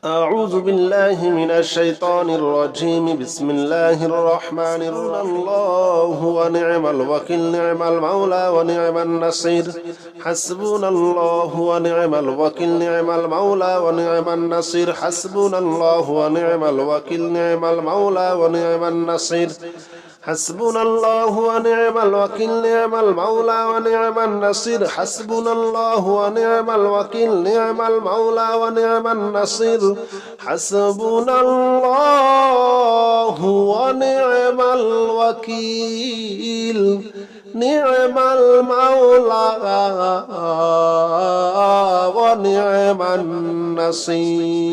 أعوذ بالله من الشيطان الرجيم بسم الله الرحمن الرحيم الله ونعم الوكيل نعم المولى ونعم النصير حسبنا الله ونعم الوكيل نعم المولى ونعم النصير حسبنا الله ونعم الوكيل نعم المولى ونعم النصير حسبنا الله ونعم الوكيل نعم المولى ونعم النصير حسبنا الله ونعم الوكيل نعم المولى ونعم النصير حسبنا الله ونعم الوكيل نعم المولى ونعم النصير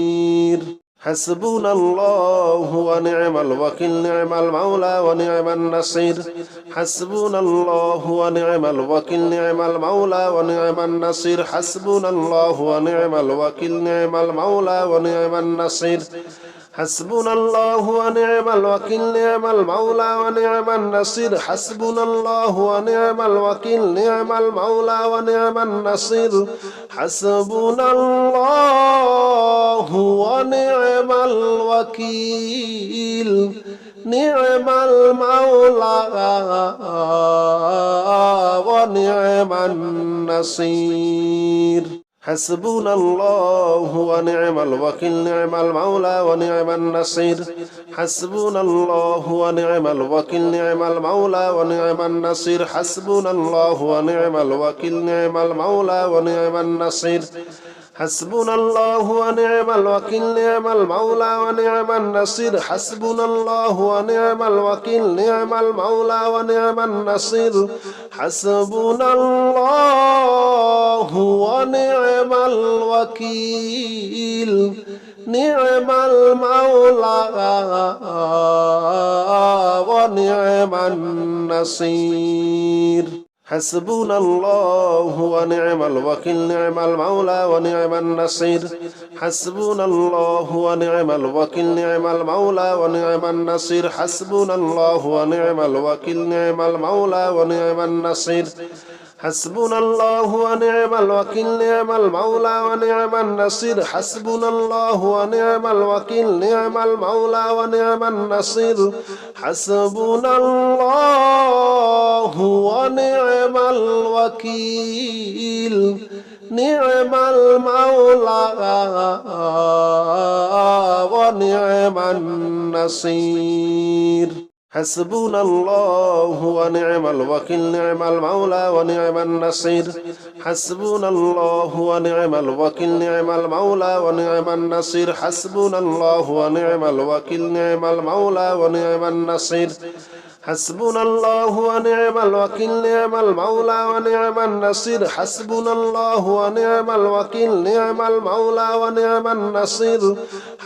حسبنا الله ونعم الوكيل نعم المولى ونعم النصير حسبنا الله ونعم الوكيل نعم المولى ونعم النصير حسبنا الله ونعم الوكيل نعم المولى ونعم النصير حسبنا الله ونعم الوكيل نعم المولى ونعم النصير حسبنا الله ونعم الوكيل نعم المولى ونعم النصير حسبنا الله ونعم الوكيل نعم المولى ونعم النصير حسبنا الله ونعم الوكيل نعم المولى ونعم النصير حسبنا الله ونعم الوكيل نعم المولى ونعم النصير حسبنا الله ونعم الوكيل نعم المولى ونعم النصير حسبنا الله ونعم الوكيل نعم المولى ونعم النصير حسبنا الله ونعم الوكيل نعم المولى ونعم النصير حسبنا الله ونعم الوكيل نعم المولى ونعم النصير حسبنا الله ونعم الوكيل نعم المولى ونعم النصير حسبنا الله ونعم الوكيل نعم المولى ونعم النصير حسبنا الله ونعم الوكيل نعم المولى ونعم النصير حسبنا الله ونعم الوكيل نعم المولى ونعم النصير حسبنا الله ونعم الوكيل نعم المولى ونعم النصير حسبنا الله ونعم الوكيل نعم المولى ونعم النصير حسبنا الله ونعم الوكيل نعم المولى ونعم النصير حسبنا الله ونعم الوكيل نعم المولى ونعم النصير حسبنا الله ونعم الوكيل نعم المولى ونعم النصير حسبنا الله ونعم الوكيل نعم المولى ونعم النصير حسبنا الله ونعم الوكيل نعم المولى ونعم النصير حسبنا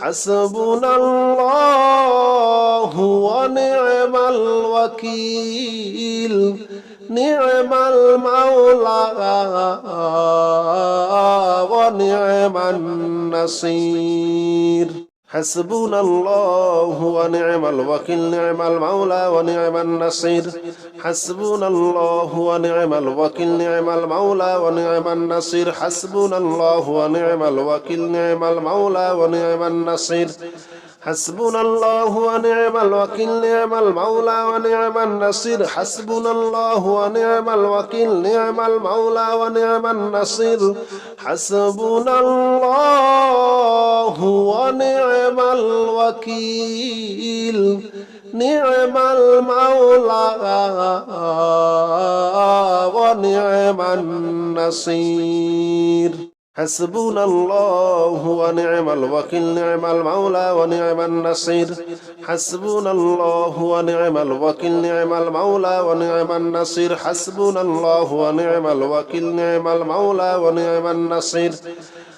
الله ونعم الوكيل نعم المولى ونعم النصير حسبنا الله ونعم الوكيل نعم المولى ونعم النصير حسبنا الله ونعم الوكيل نعم المولى ونعم النصير حسبنا الله ونعم الوكيل نعم المولى ونعم النصير حسبنا الله ونعم الوكيل نعم المولى ونعم النصير حسبنا الله ونعم الوكيل نعم المولى ونعم النصير حسبنا الله ونعم الوكيل نعم المولى ونعم النصير حسبنا الله ونعم الوكيل نعم المولى ونعم النصير حسبنا الله ونعم الوكيل نعم المولى ونعم النصير حسبنا الله ونعم الوكيل نعم المولى ونعم النصير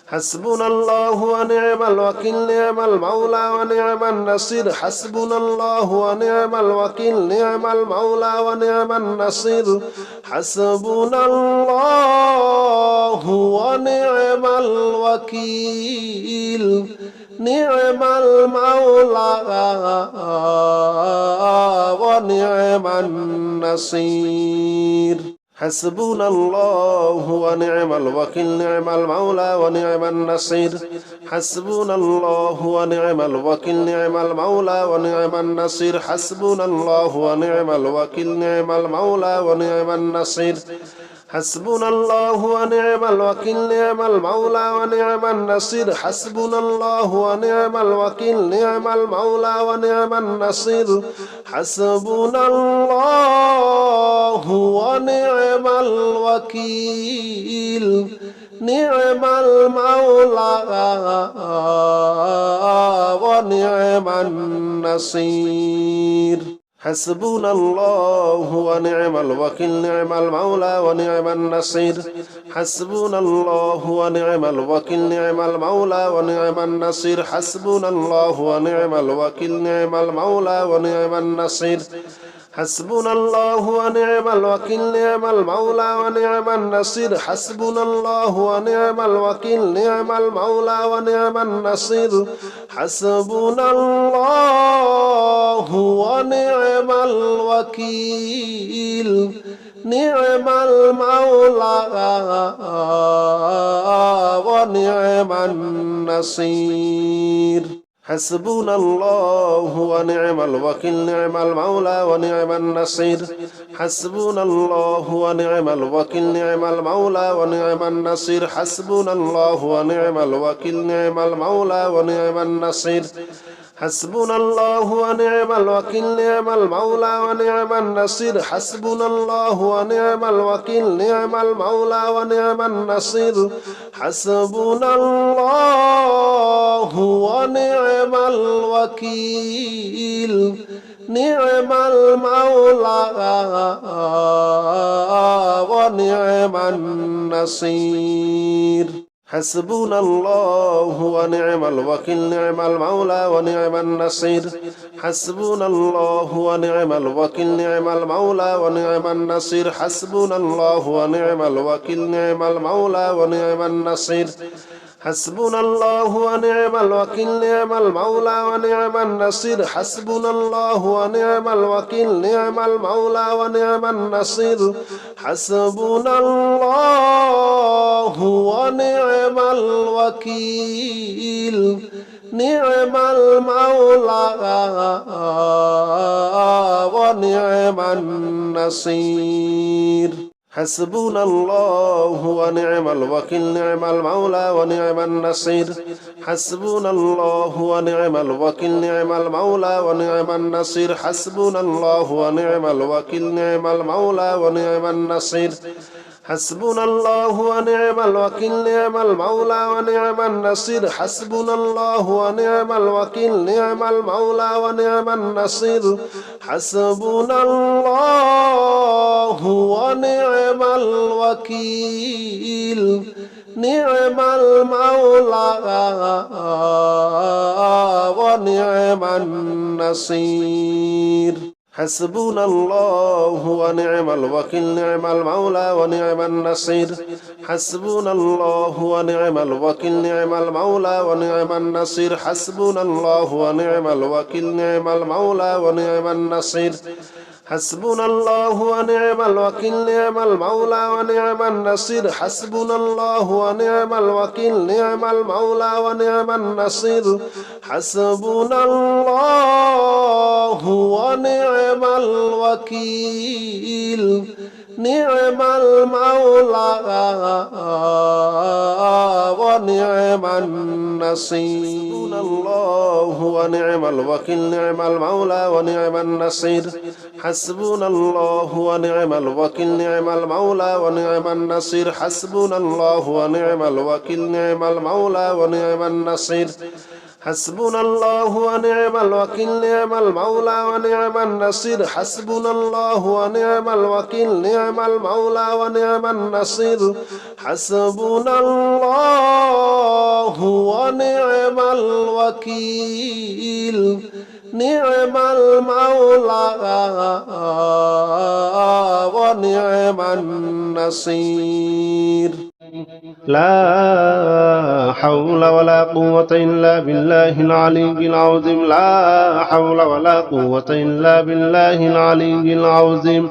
حسبنا الله ونعم الوكيل نعم المولى ونعم النصير حسبنا الله ونعم الوكيل نعم المولى ونعم النصير حسبنا الله ونعم الوكيل نعم المولى ونعم النصير حسبنا الله ونعم الوكيل نعم المولى ونعم النصير حسبنا الله ونعم الوكيل نعم المولى ونعم النصير حسبنا الله ونعم الوكيل نعم المولى ونعم النصير حسبنا الله ونعم الوكيل نعم المولى ونعم النصير حسبنا الله ونعم الوكيل نعم المولى ونعم النصير حسبنا الله ونعم الوكيل نعم المولى ونعم النصير حسبنا الله ونعم الوكيل نعم المولى ونعم النصير حسبنا الله ونعم الوكيل نعم المولى ونعم النصير حسبنا الله ونعم الوكيل نعم المولى ونعم النصير حسبنا الله ونعم الوكيل نعم المولى ونعم النصير حسبنا الله ونعم الوكيل نعم المولى ونعم النصير حسبنا الله ونعم الوكيل نعم المولى ونعم النصير حسبنا الله ونعم الوكيل نعم المولى ونعم النصير حسبنا الله ونعم الوكيل نعم المولى ونعم النصير حسبنا الله ونعم الوكيل نعم المولى ونعم النصير حسبنا الله ونعم الوكيل نعم المولى ونعم النصير حسبنا الله ونعم الوكيل نعم المولى ونعم النصير حسبنا الله ونعم الوكيل نعم المولى ونعم النصير حسبنا الله ونعم الوكيل نعم المولى ونعم النصير حسبنا الله ونعم الوكيل نعم المولى ونعم النصير حسبنا الله ونعم الوكيل نعم المولى ونعم النصير حسبنا الله ونعم الوكيل نعم المولى ونعم النصير حسبنا الله ونعم الوكيل نعم المولى ونعم النصير حسبنا الله ونعم الوكيل نعم المولى ونعم النصير حسبنا الله ونعم الوكيل نعم المولى ونعم النصير حسبنا الله ونعم الوكيل نعم المولى ونعم النصير حسبنا الله ونعم الوكيل نعم المولى ونعم النصير حسبنا الله ونعم الوكيل نعم المولى ونعم النصير حسبنا الله ونعم الوكيل نعم المولى ونعم النصير حسبنا الله ونعم الوكيل نعم المولى ونعم النصير حسبنا الله ونعم الوكيل نعم المولى ونعم النصير حسبنا الله ونعم الوكيل نعم المولى ونعم النصير حسبنا الله ونعم الوكيل نعم المولى ونعم النصير حسبنا الله ونعم الوكيل نعم المولى ونعم النصير حسبنا الله ونعم الوكيل نعم المولى ونعم النصير حسبنا الله ونعم الوكيل نعم المولى ونعم النصير حسبنا الله ونعم الوكيل نعم المولى ونعم النصير حسبنا الله ونعم الوكيل نعم المولى ونعم النصير حسبنا الله ونعم الوكيل نعم المولى ونعم النصير حسبنا الله ونعم الوكيل نعم المولى ونعم النصير حسبنا الله ونعم الوكيل نعم المولى ونعم النصير حسبنا الله ونعم الوكيل نعم المولى ونعم النصير لا حول ولا قوة إلا بالله العلي العظيم لا حول ولا قوة إلا بالله العلي العظيم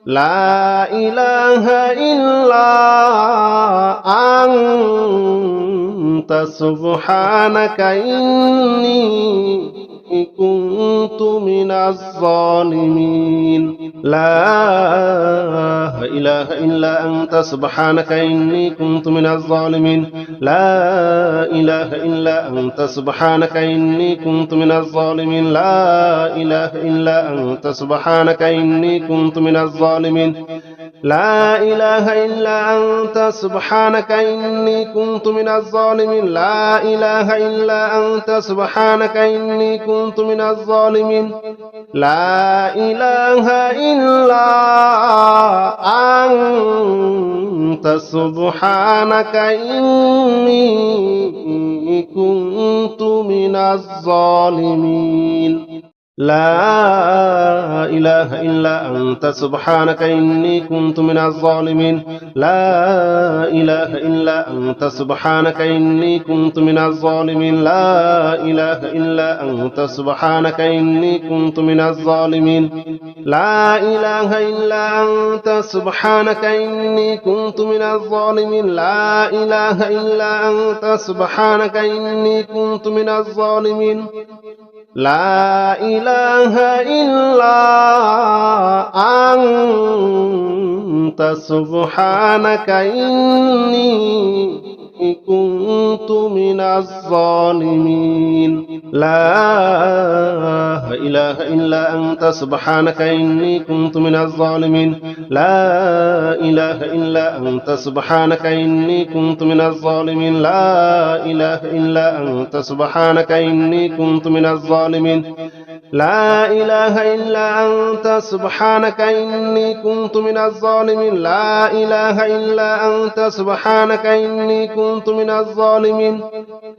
لا إله إلا أنت سبحانك إني كنت من الظالمين لا إله إلا أنت سبحانك إني كنت من الظالمين لا إله إلا أنت سبحانك إني كنت من الظالمين لا إله إلا أنت سبحانك إني كنت من الظالمين لا إله إلا أنت سبحانك إني كنت من الظالمين لا إله إلا أنت سبحانك إني كنت من الظالمين لا إله إلا أنت سبحانك إني كنت من الظالمين لا إله إلا أنت سبحانك إني كنت من الظالمين لا إله إلا أنت سبحانك إني كنت من الظالمين لا إله إلا أنت سبحانك إني كنت من الظالمين لا إله إلا أنت سبحانك إني كنت من الظالمين لا إله إلا أنت سبحانك إني كنت من الظالمين لا إله إلا أنت سبحانك إني كنت من الظالمين لا إله إلا أنت سبحانك إني كنت من الظالمين لا إله إلا أنت سبحانك إني كنت من الظالمين لا إله إلا أنت سبحانك إني كنت من الظالمين لا إله إلا أنت سبحانك إني كنت من الظالمين لا إله إلا أنت سبحانك إني كنت من الظالمين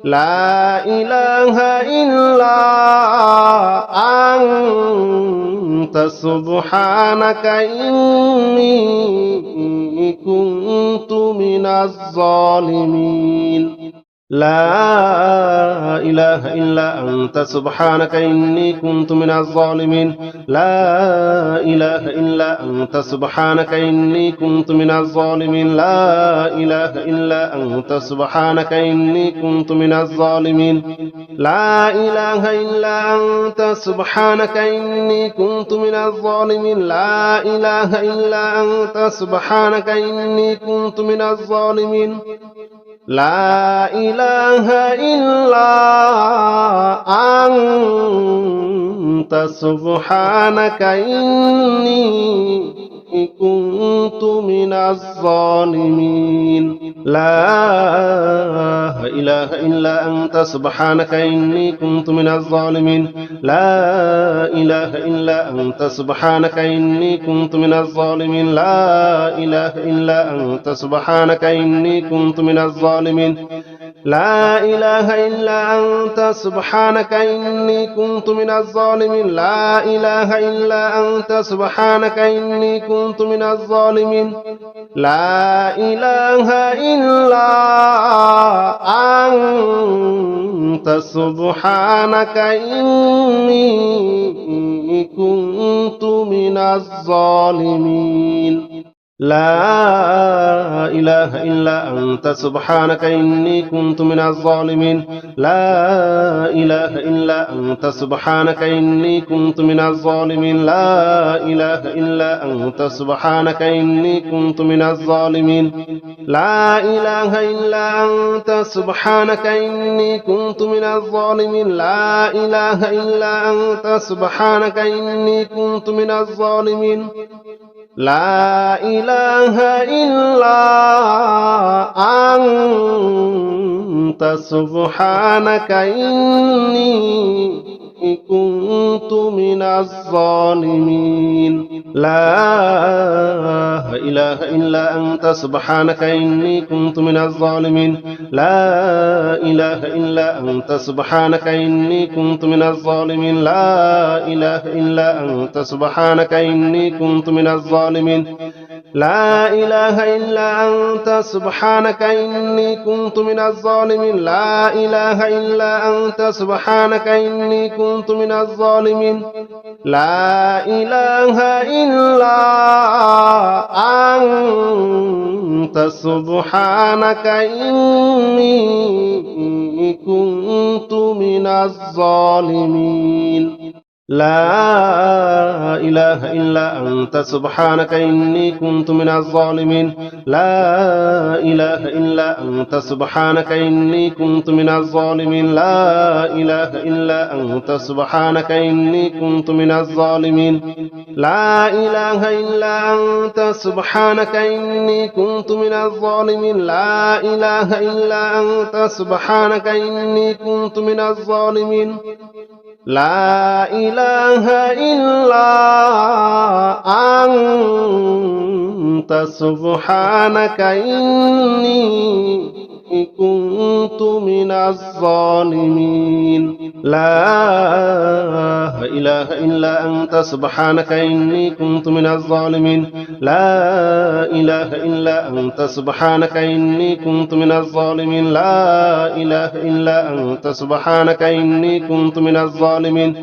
لا إله إلا أنت سبحانك إني كنت من الظالمين لا إله إلا أنت سبحانك إني كنت من الظالمين لا إله إلا أنت سبحانك إني كنت من الظالمين لا إله إلا أنت سبحانك إني كنت من الظالمين لا إله إلا أنت سبحانك إني كنت من الظالمين لا إله إلا أنت سبحانك إني كنت من الظالمين لا إله إلا أنت سبحانك إني كنت من الظالمين لا إله إلا أنت سبحانك إني كنت من الظالمين لا إله إلا أنت سبحانك إني كنت من الظالمين لا إله إلا أنت سبحانك إني كنت من الظالمين لا إله إلا أنت سبحانك إني كنت من الظالمين لا إله إلا أنت سبحانك إني كنت من الظالمين لا إله إلا أنت سبحانك إني كنت من الظالمين لا إله إلا أنت سبحانك إني كنت من الظالمين لا إله إلا أنت سبحانك إني كنت من الظالمين لا إله إلا أنت سبحانك إني كنت من الظالمين لا إله إلا أنت سبحانك إني كنت من الظالمين لا إله إلا أنت سبحانك إني كنت من الظالمين لا إله إلا أنت سبحانك إني كنت من الظالمين لا إله إلا أنت سبحانك إني كنت من الظالمين لا إله إلا أنت سبحانك إني كنت من الظالمين لا إله إلا أنت سبحانك إني كنت من الظالمين لا إله إلا أنت سبحانك إني كنت من الظالمين لا إله إلا أنت سبحانك إني كنت من الظالمين لا إله إلا أنت سبحانك إني كنت من الظالمين لا إله إلا أنت سبحانك إني كنت من الظالمين لا إله إلا أنت سبحانك إني كنت من الظالمين لا إله إلا أنت سبحانك إني كنت من الظالمين لا إله إلا أنت سبحانك إني كنت من الظالمين لا إله إلا أنت سبحانك إني كنت من الظالمين لا إله إلا أنت سبحانك إني كنت من الظالمين لا إله إلا أنت سبحانك إني كنت من الظالمين لا إله إلا أنت سبحانك إني كنت من الظالمين لا إله إلا أنت سبحانك إني كنت من الظالمين لا إله إلا أنت سبحانك إني كنت من الظالمين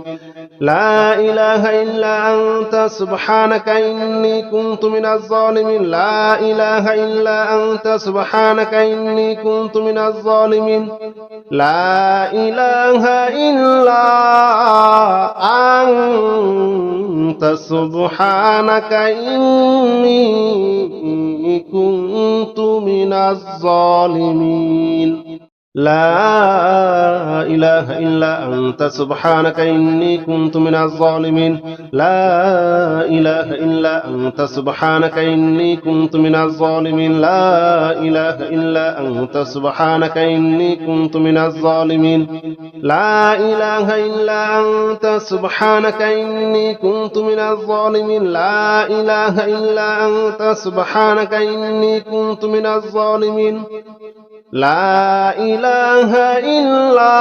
لا إله إلا أنت سبحانك إني كنت من الظالمين لا إله إلا أنت سبحانك إني كنت من الظالمين لا إله إلا أنت سبحانك إني كنت من الظالمين لا إله إلا أنت سبحانك إني كنت من الظالمين لا إله إلا أنت سبحانك إني كنت من الظالمين لا إله إلا أنت سبحانك إني كنت من الظالمين لا إله إلا أنت سبحانك إني كنت من الظالمين لا إله إلا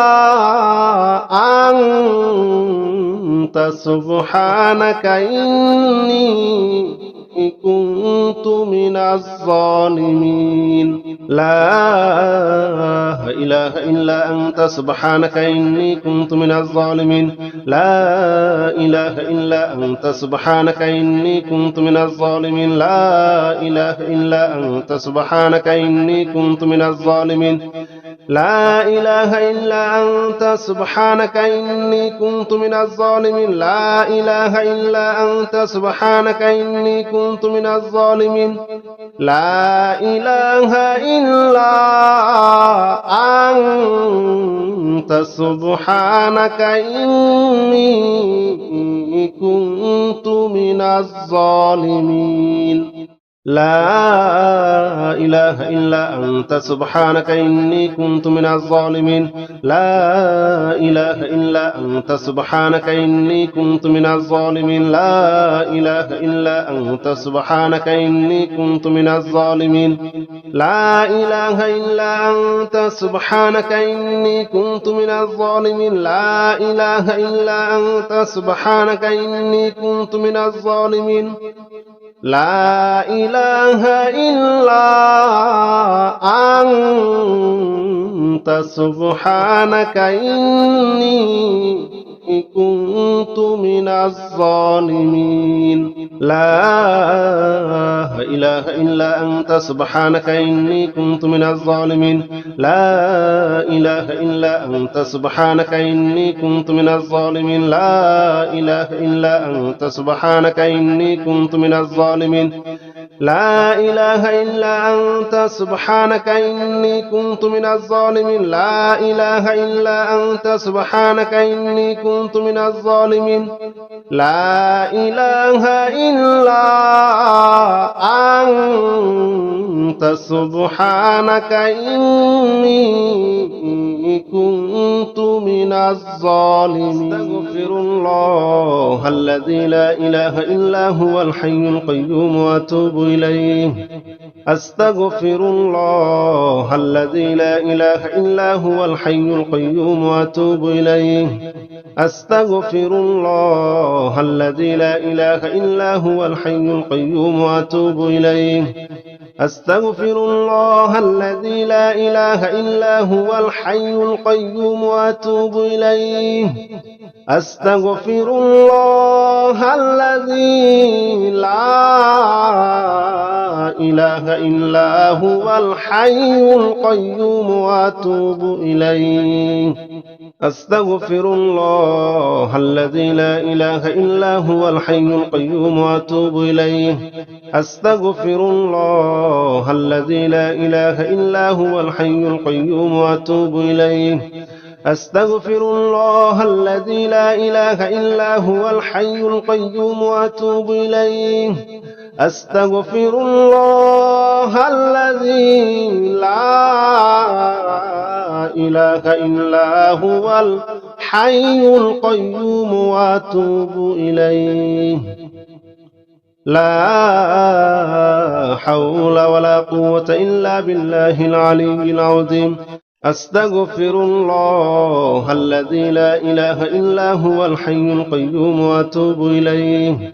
أنت سبحانك إني كنت من الظالمين لا إله إلا أنت سبحانك إني كنت من الظالمين لا إله إلا أنت سبحانك إني كنت من الظالمين لا إله إلا أنت سبحانك إني كنت من الظالمين لا إله إلا أنت سبحانك إني كنت من الظالمين لا إله إلا أنت سبحانك إني كنت من الظالمين لا إله إلا أنت سبحانك إني كنت من الظالمين لا إله إلا أنت سبحانك إني كنت من الظالمين لا إله إلا أنت سبحانك إني كنت من الظالمين لا إله إلا أنت سبحانك إني كنت من الظالمين لا إله إلا أنت سبحانك إني كنت من الظالمين لا إله إلا أنت سبحانك إني كنت من الظالمين لا إله إلا أنت سبحانك إني كنت من الظالمين لا إله إلا أنت سبحانك إني كنت من الظالمين لا إله إلا أنت سبحانك إني كنت من الظالمين لا إله إلا أنت سبحانك إني كنت من الظالمين لا إله إلا أنت سبحانك إني كنت من الظالمين لا إله إلا أنت سبحانك إني كنت من الظالمين لا إله إلا أنت سبحانك إني كنت من الظالمين أستغفر الله الذي لا إله إلا هو الحي القيوم وأتوب إليه أستغفر الله الذي لا إله إلا هو الحي القيوم وأتوب إليه أستغفر الله الذي لا إله إلا هو الحي القيوم وأتوب إليه أستغفر الله الذي لا إله إلا هو الحي القيوم وأتوب إليه أستغفر الله الذي لا إله إلا هو الحي القيوم وأتوب إليه أستغفر الله الذي لا إله إلا هو الحي القيوم وأتوب إليه أستغفر الله الذي لا إله إلا هو الحي القيوم وأتوب إليه أستغفر الله الذي لا إله إلا هو الحي القيوم وأتوب إليه أستغفر الله الذي لا إله إلا هو الحي القيوم وأتوب إليه لا حول ولا قوة إلا بالله العلي العظيم أستغفر الله الذي لا إله إلا هو الحي القيوم وأتوب إليه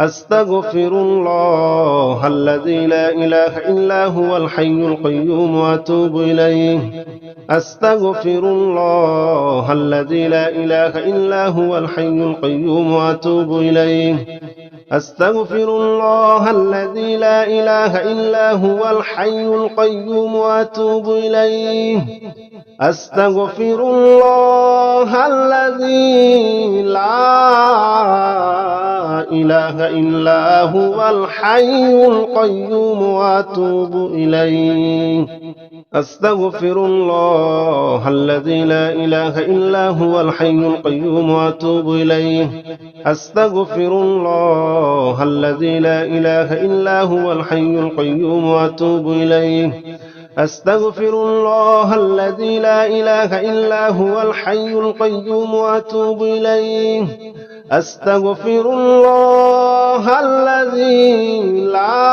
أستغفر الله الذي لا إله إلا هو الحي القيوم وأتوب إليه أستغفر الله الذي لا إله إلا هو الحي القيوم وأتوب إليه أستغفر الله الذي لا إله إلا هو الحي القيوم وأتوب إليه أستغفر الله الذي لا إله إلا هو الحي القيوم وأتوب إليه أستغفر الله الذي لا إله إلا هو الحي القيوم وأتوب إليه أستغفر الله الذي لا إله إلا هو الحي القيوم وأتوب إليه أستغفر الله الذي لا إله إلا هو الحي القيوم وأتوب إليه أستغفر الله الذي لا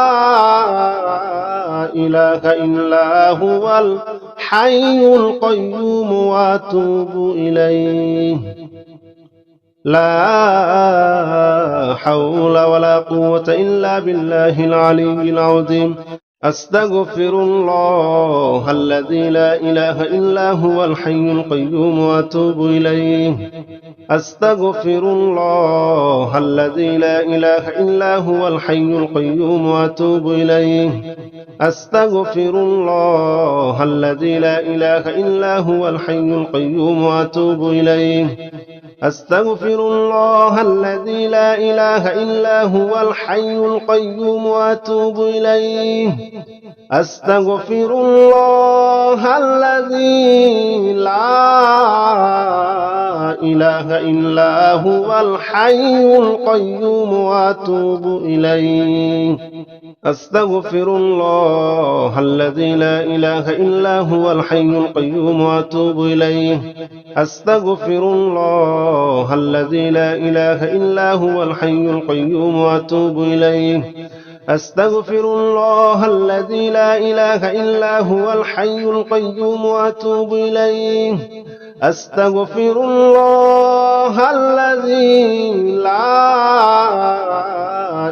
إله إلا هو الحي القيوم وأتوب إليه لا حول ولا قوة إلا بالله العلي العظيم أستغفر الله الذي لا إله إلا هو الحي القيوم وأتوب إليه أستغفر الله الذي لا إله إلا هو الحي القيوم وأتوب إليه أستغفر الله الذي لا إله إلا هو الحي القيوم وأتوب إليه أستغفر الله الذي لا إله إلا هو الحي القيوم وأتوب إليه أستغفر الله الذي لا إله إلا هو الحي القيوم وأتوب إليه أستغفر الله الذي لا إله إلا هو الحي القيوم وأتوب إليه أستغفر الله الذي لا إله إلا هو الحي القيوم وأتوب إليه أستغفر الله الذي لا إله إلا هو الحي القيوم وأتوب إليه أستغفر الله الذي لا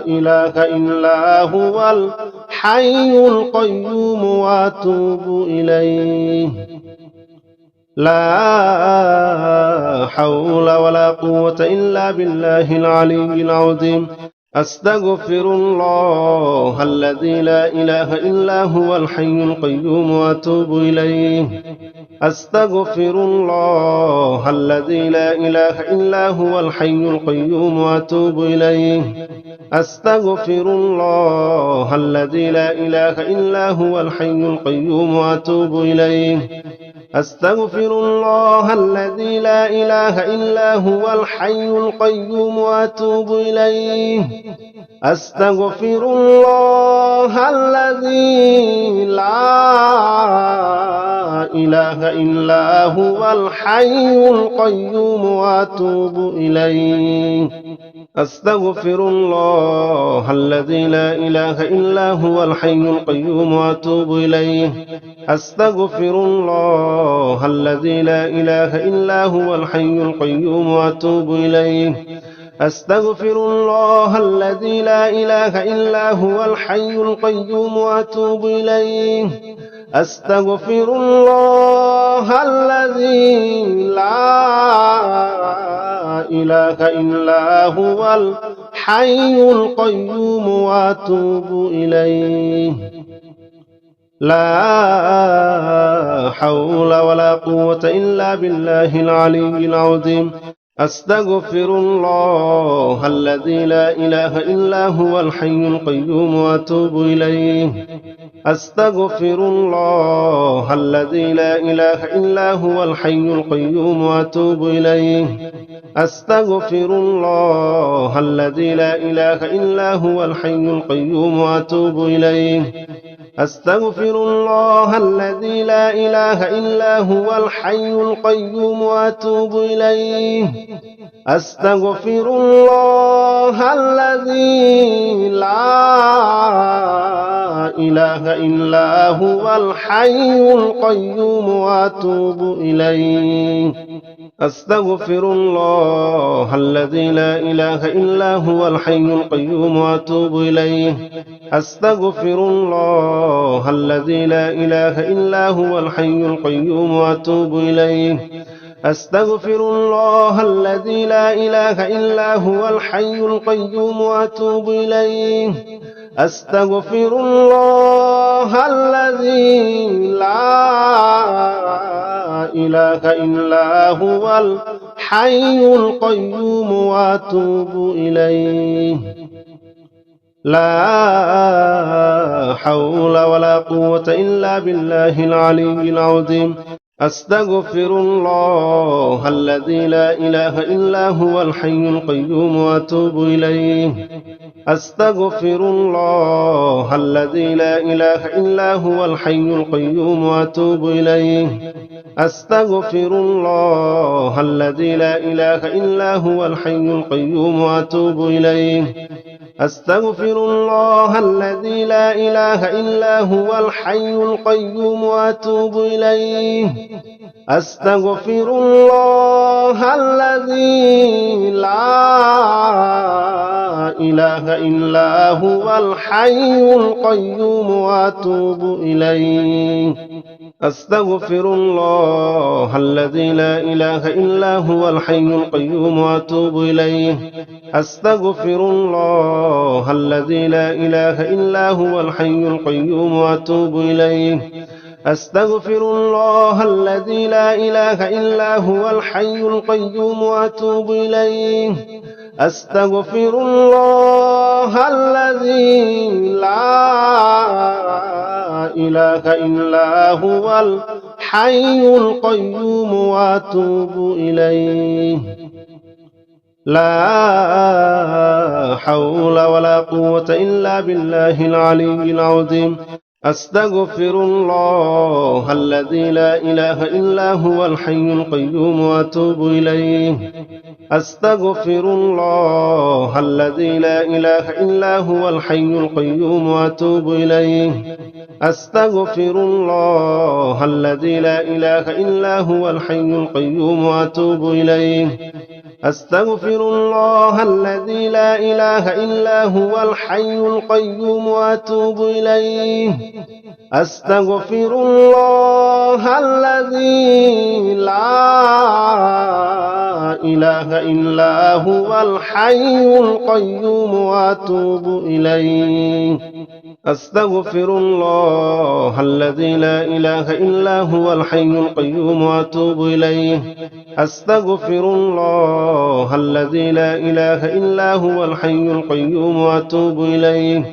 إله إلا هو الحي القيوم وأتوب إليه لا حول ولا قوة إلا بالله العلي العظيم أستغفر الله الذي لا إله إلا هو الحي القيوم وأتوب إليه أستغفر الله الذي لا إله إلا هو الحي القيوم وأتوب إليه أستغفر الله الذي لا إله إلا هو الحي القيوم وأتوب إليه أستغفر الله الذي لا إله إلا هو الحي القيوم وأتوب إليه. أستغفر الله الذي لا إله إلا هو الحي القيوم وأتوب إليه. أستغفر الله الذي لا إله إلا هو الحي القيوم وأتوب إليه. أستغفر الله الذي لا إله إلا هو الحي القيوم وأتوب إليه. أستغفر الله الذي لا إله إلا هو الحي القيوم وأتوب إليه. أستغفر الله الذي لا إله إلا هو الحي القيوم وأتوب إليه. لا حول ولا قوة إلا بالله العلي العظيم. أستغفر الله الذي لا إله إلا هو الحي القيوم وأتوب إليه. أستغفر الله الذي لا إله إلا هو الحي القيوم وأتوب إليه. أستغفر الله الذي لا إله إلا هو الحي القيوم وأتوب إليه. أستغفر الله الذي لا إله إلا هو الحي القيوم وأتوب إليه. أستغفر الله الذي لا إله إلا هو الحي القيوم وأتوب إليه. أستغفر الله الذي لا إله إلا هو الحي القيوم وأتوب إليه. أستغفر الله الذي لا إله إلا هو الحي القيوم وأتوب إليه. أستغفر الله الذي لا إله إلا هو الحي القيوم وأتوب إليه. أستغفر الله الذي لا إله إلا هو الحي القيوم وأتوب إليه. لا حول ولا قوة إلا بالله العلي العظيم. أستغفر الله الذي لا إله إلا هو الحي القيوم وأتوب إليه. أستغفر الله الذي لا إله إلا هو الحي القيوم وأتوب إليه. أستغفر الله الذي لا إله إلا هو الحي القيوم وأتوب إليه. أستغفر الله الذي لا إله إلا هو الحي القيوم وأتوب إليه. أستغفر الله الذي لا إله إلا هو الحي القيوم وأتوب إليه. أستغفر الله الذي لا إله إلا هو الحي القيوم وأتوب إليه. أستغفر الله الذي لا إله إلا هو الحي القيوم وأتوب إليه. أستغفر الله الذي لا إله إلا هو الحي القيوم وأتوب إليه. أستغفر الله الذي لا إله إلا هو الحي القيوم وأتوب إليه. لا حول ولا قوة إلا بالله العلي العظيم. أستغفر الله الذي لا إله إلا هو الحي القيوم وأتوب إليه. أستغفر الله الذي لا إله إلا هو الحي القيوم وأتوب إليه. أستغفر الله الذي لا إله إلا هو الحي القيوم وأتوب إليه. أستغفر الله الذي لا إله إلا هو الحي القيوم وأتوب إليه. أستغفر الله الذي لا إله إلا هو الحي القيوم وأتوب إليه. أستغفر الله الذي لا إله إلا هو الحي القيوم وأتوب إليه. أستغفر الله الذي لا إله إلا هو الحي القيوم وأتوب إليه.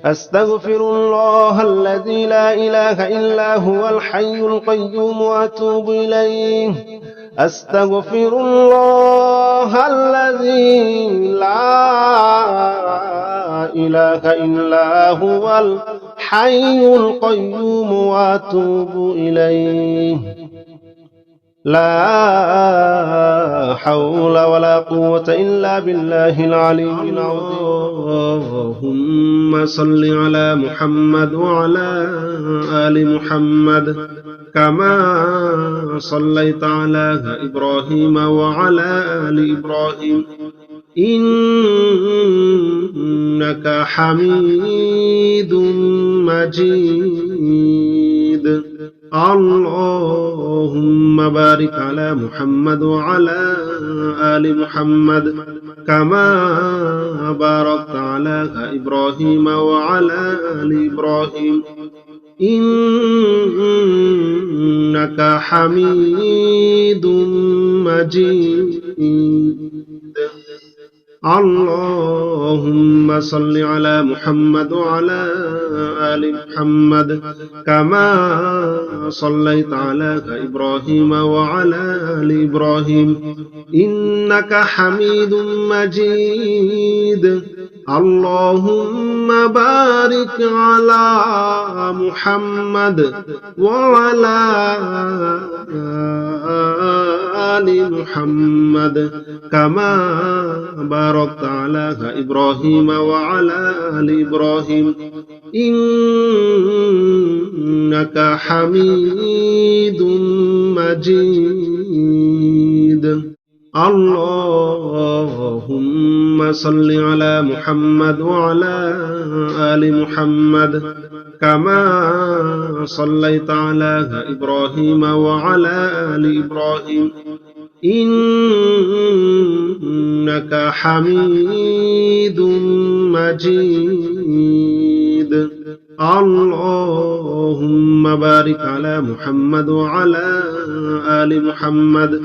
أستغفر الله الذي لا إله إلا هو الحي القيوم وأتوب إليه أستغفر الله الذي لا إله إلا هو الحي القيوم وأتوب إليه لا حول ولا قوة إلا بالله العلي العظيم اللهم صل على محمد وعلى آل محمد كما صليت على إبراهيم وعلى آل إبراهيم إنك حميد مجيد اللهم بارك على محمد وعلى آل محمد كما باركت على إبراهيم وعلى آل إبراهيم إنك حميد مجيد اللهم صل على محمد وعلى آل محمد كما صليت على إبراهيم وعلى آل إبراهيم إنك حميد مجيد اللهم بارك على محمد وعلى آل محمد كما باركت على إبراهيم وعلى آل إبراهيم إنك حميد مجيد اللهم صل على محمد وعلى آل محمد كما صليت على إبراهيم وعلى آل إبراهيم إنك حميد مجيد اللهم بارك على محمد وعلى آل محمد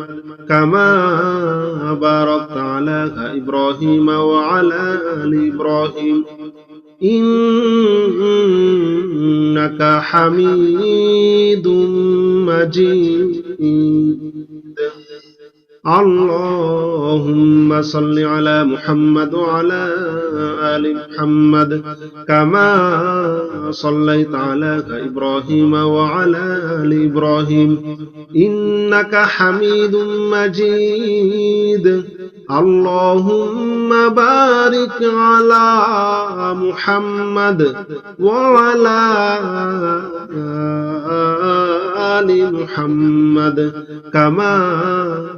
كما باركت على إبراهيم وعلى آل إبراهيم إنك حميد مجيد اللهم صل على محمد وعلى آل محمد كما صليت على إبراهيم وعلى آل إبراهيم إنك حميد مجيد اللهم بارك على محمد وعلى آل محمد كما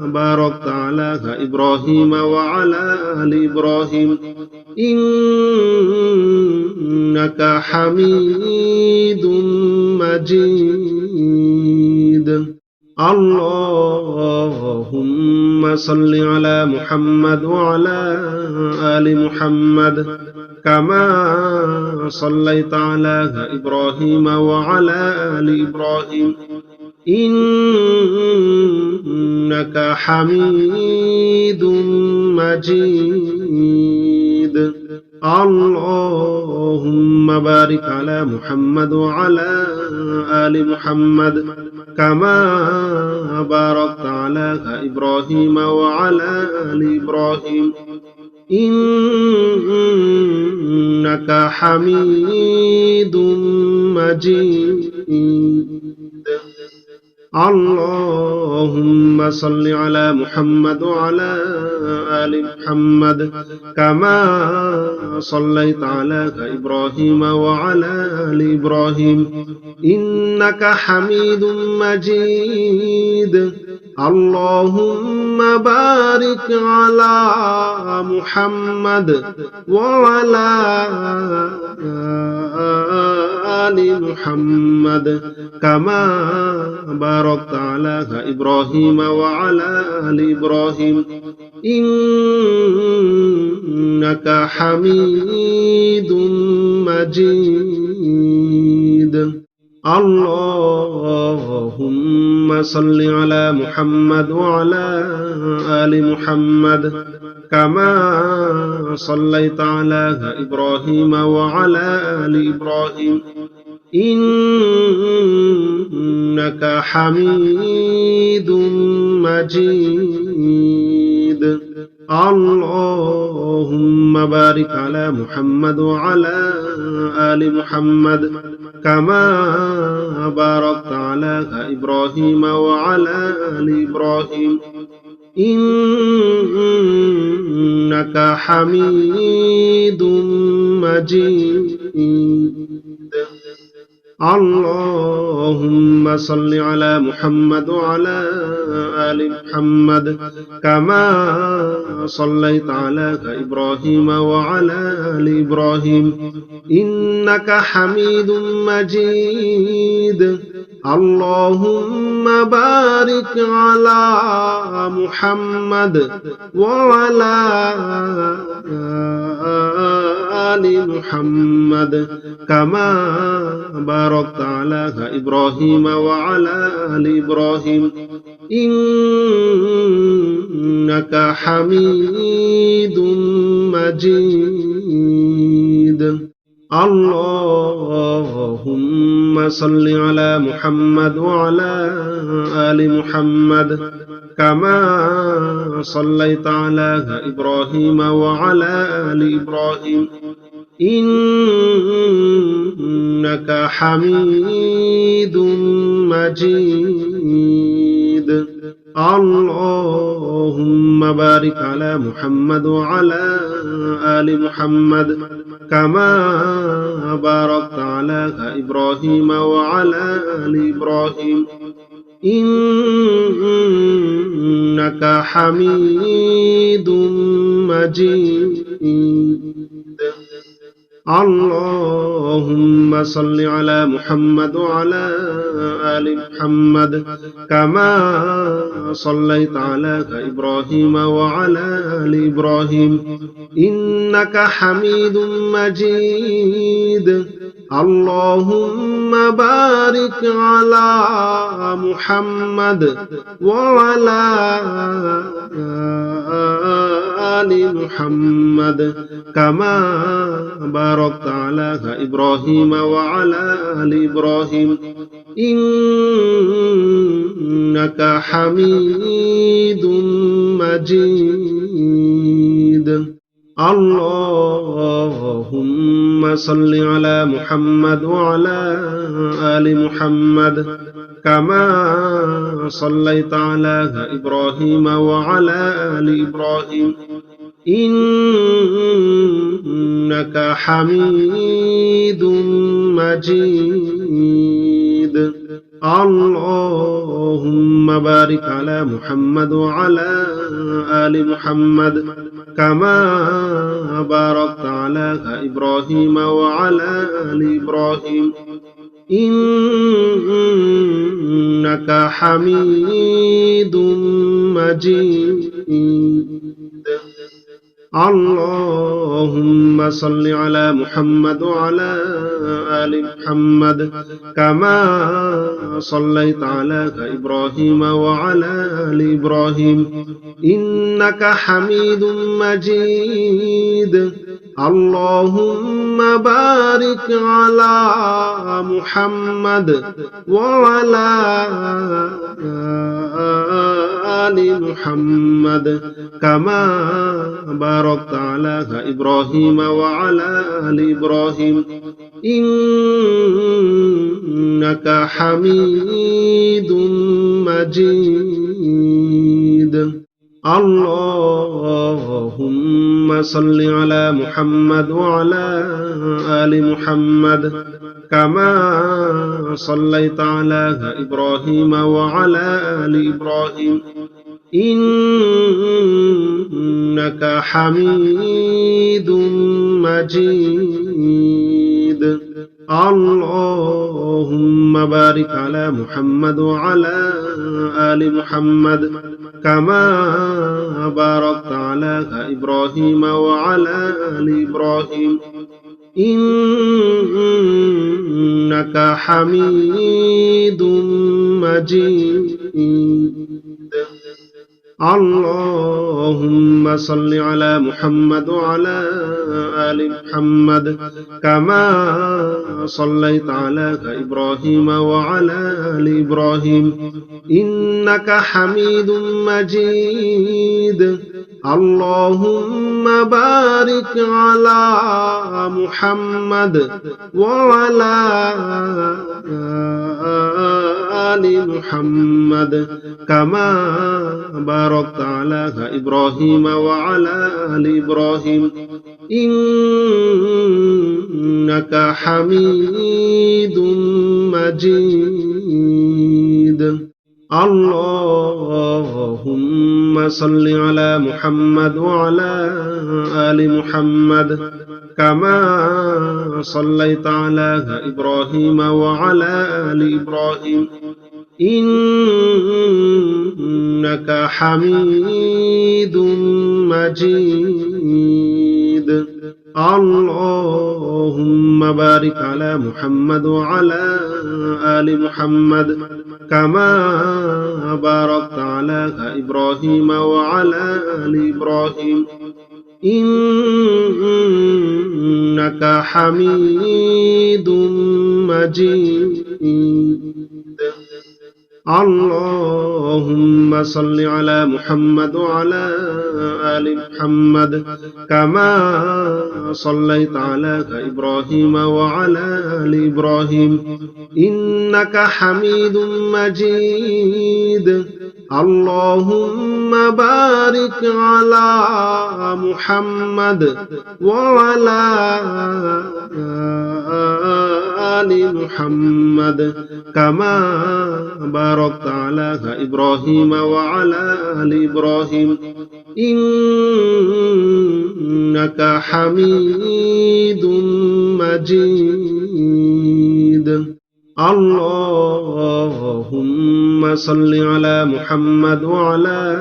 باركت على إبراهيم وعلى آل إبراهيم إنك حميد مجيد اللهم صل على محمد وعلى آل محمد كما صليت على إبراهيم وعلى آل إبراهيم إنك حميد مجيد اللهم بارك على محمد وعلى آل محمد كما باركت على إبراهيم وعلى آل إبراهيم إنك حميد مجيد اللهم صل على محمد وعلى آل محمد كما صليت على إبراهيم وعلى آل إبراهيم إنك حميد مجيد اللهم بارك على محمد وعلى آل محمد كما باركت على إبراهيم وعلى آل إبراهيم إنك حميد مجيد اللهم صل على محمد وعلى آل محمد كما صليت على إبراهيم وعلى آل إبراهيم إنك حميد مجيد اللهم بارك على محمد وعلى آل محمد كما باركت على إبراهيم وعلى آل إبراهيم إنك حميد مجيد اللهم صل على محمد وعلى آل محمد كما صليت على إبراهيم وعلى آل إبراهيم إنك حميد مجيد اللهم بارك على محمد وعلى آل محمد كما باركت على إبراهيم وعلى آل إبراهيم إنك حميد مجيد اللهم صل على محمد وعلى آل محمد كما صليت على إبراهيم وعلى آل إبراهيم إنك حميد مجيد اللهم بارك على محمد وعلى آل محمد كما باركت على إبراهيم وعلى آل إبراهيم إنك حميد مجيد اللهم صل على محمد وعلى آل محمد كما صليت على إبراهيم وعلى آل إبراهيم إنك حميد مجيد اللهم بارك على محمد وعلى آل محمد كما باركت على إبراهيم وعلى آل إبراهيم إنك حميد مجيد اللهم صل على محمد وعلى آل محمد كما صليت على إبراهيم وعلى آل إبراهيم إنك حميد مجيد اللهم بارك على محمد وعلى آل محمد كما باركت على إبراهيم وعلى آل إبراهيم إنك حميد مجيد اللهم صل على محمد وعلى آل محمد كما صليت على إبراهيم وعلى آل إبراهيم إنك حميد مجيد اللهم بارك على محمد وعلى آل محمد كما باركت على إبراهيم وعلى آل إبراهيم إنك حميد مجيد اللهم صل على محمد وعلى آل محمد كما صليت على إبراهيم وعلى آل إبراهيم إنك حميد مجيد اللهم بارك على محمد وعلى آل محمد كما باركت على إبراهيم وعلى آل إبراهيم إنك حميد مجيد اللهم صل على محمد وعلى آل محمد كما صليت على إبراهيم وعلى آل إبراهيم إنك حميد مجيد اللهم بارك على محمد وعلى آل محمد كما باركت على إبراهيم وعلى آل إبراهيم إنك حميد مجيد اللهم صل على محمد وعلى آل محمد كما صليت على إبراهيم وعلى آل إبراهيم إنك حميد مجيد اللهم بارك على محمد وعلى آل محمد كما باركت على إبراهيم وعلى آل إبراهيم إنك حميد مجيد اللهم صل على محمد وعلى آل محمد كما صليت على إبراهيم وعلى آل إبراهيم إنك حميد مجيد اللهم بارك على محمد وعلى آل محمد كما باركت على إبراهيم وعلى آل إبراهيم إنك حميد مجيد اللهم صل على محمد وعلى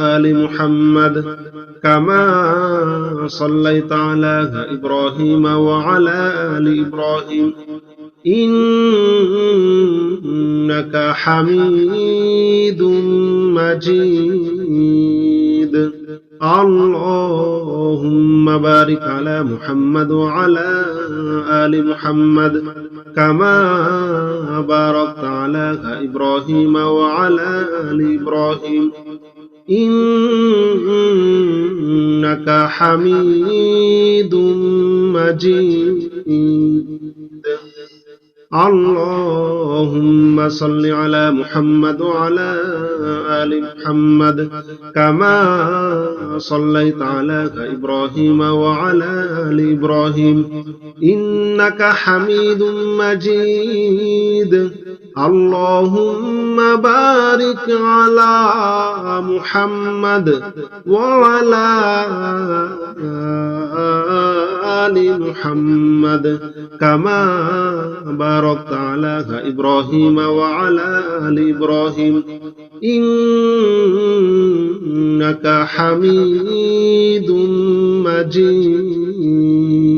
آل محمد كما صليت على إبراهيم وعلى آل إبراهيم إنك حميد مجيد اللهم بارك على محمد وعلى آل محمد كما باركت على إبراهيم وعلى آل إبراهيم إنك حميد مجيد اللهم صل على محمد وعلى آل محمد كما صليت على إبراهيم وعلى آل إبراهيم إنك حميد مجيد اللهم بارك على محمد وعلى آل محمد كما باركت على إبراهيم وعلى آل إبراهيم إنك حميد مجيد